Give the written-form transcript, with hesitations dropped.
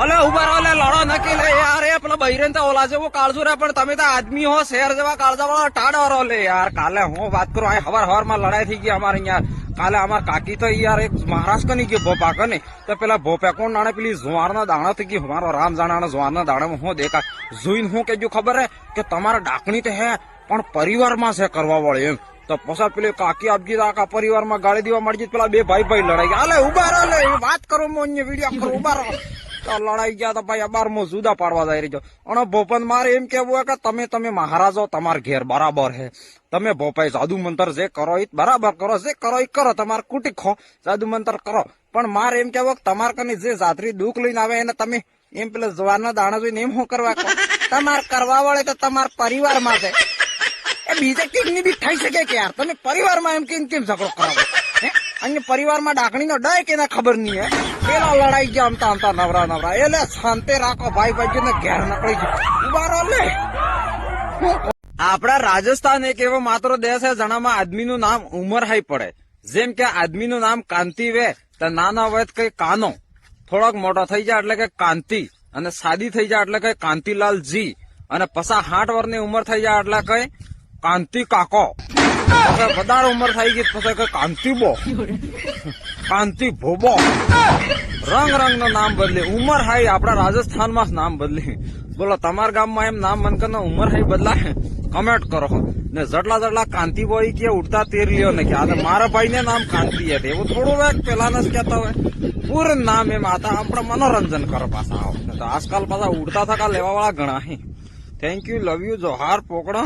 ઓલે ઉભા રહો, ઓલે લડો નક્કી લે યાર. એ પેલો બૈરેન તો ઓલા જેવો કાળજુ રે, પણ તમે તો આદમી હો, શેર જેવા કાળજા વાળા ટાડો રહો લે યાર. કાલે હું વાત કરું, આ હવાર માં લડાઈ થઈ ગઈ અમારે અહીંયા. કાલે અમાર કાકી તો યાર એક મહારાષ્ટ્ર ની ગયો ભોપા કને, તો પેલા ભોપા કોણ નાણે પેલી જુવારના દાણા થઈ ગઈ. મારો રામ જાણે જુવારના દાણામાં હું દેખા જોઈને હું કેજો ખબર હે કે તમારા ડાકણી તો હે પણ પરિવારમાં છે કરવા વાળી એમ. તો પછી પેલી કાકી આપજી આખા પરિવારમાં ગાળી દેવા મળી ગઈ. પેલા બે ભાઈ લડાઈ ગયા. અલે ઉભા રહો, લે વાત કરો, હું વિડીયો કરું, ઉભા રહો. તો લડાઈ ગયા તો ભાઈ 12મો જુદા પાડવા જાય રહ્યો. અને ભોપન મારે એમ કેવું હોય કે તમે મહારાજો તમારા ઘેર બરાબર હે. તમે ભોપાઈ જાદુ મંતર જે કરો એ બરાબર કરો, જે કરો એ કરો, તમારે કુટી ખો જાદુ મંતર કરો. પણ મારે એમ કેવું કે તમારે કને જે જાત્રી દુઃખ લઈને આવે એને તમે એમ પેલા જવારના દાણા જોઈને એમ શું કરવા કહો? તમારે કરવા વાળે તો તમારા પરિવારમાં છે. એ બીજે કેમની બી થઈ શકે કે યાર, તમે પરિવારમાં એમ કેમ ઝઘડો કરાવો? અને પરિવારમાં ડાકણી નો ડય કે ખબર નહીં હે. પેલા લડાઈ ગયા આમતા નવરા એટલે શાંતિ રાખો ભાઈ ને ઘેર નકળી ગયો. ઉભા રહો લે. આપડા રાજસ્થાન એક એવો માત્ર દેશ છે જેનામાં આદમીનું નામ ઉમર હાઈ પડે. જેમ કે આદમીનું નામ કાંતિ વે તો નાના હોય તો કઈ કાનો, થોડોક મોટો થઈ જાય એટલે કે કાંતિ, અને સાદી થઈ જાય એટલે કઈ કાંતિલાલજી, અને પછા 60 વર્ષની ઉંમર થઈ જાય એટલે કઈ કાંતિ કાકો. વધારે ઉંમર થઈ ગઈ પછી કઈ કાંતિ બો, કાંતિ ભોબો. રંગ નું નામ બદલે ઉમર હાઈ આપડા રાજસ્થાનમાં નામ બદલી. બોલો તમારા ગામમાં એમ નામ મનકર ઉમર હાઈ બદલાય? કમેન્ટ કરો ને. જટલા કાંતિ બોય કે ઉડતા તેર લ્યો ને કે મારા ભાઈ ને નામ કાંતિ હે એવું થોડું હોય પેલા ને કેતા હોય. પૂરું નામ એમ આતા આપડે મનોરંજન કરો પાછા આવો. તો આજકાલ પાછા ઉડતા થકા લેવા વાળા ઘણા. થેન્ક યુ, લવ યુ, જોહાર, પોકડો.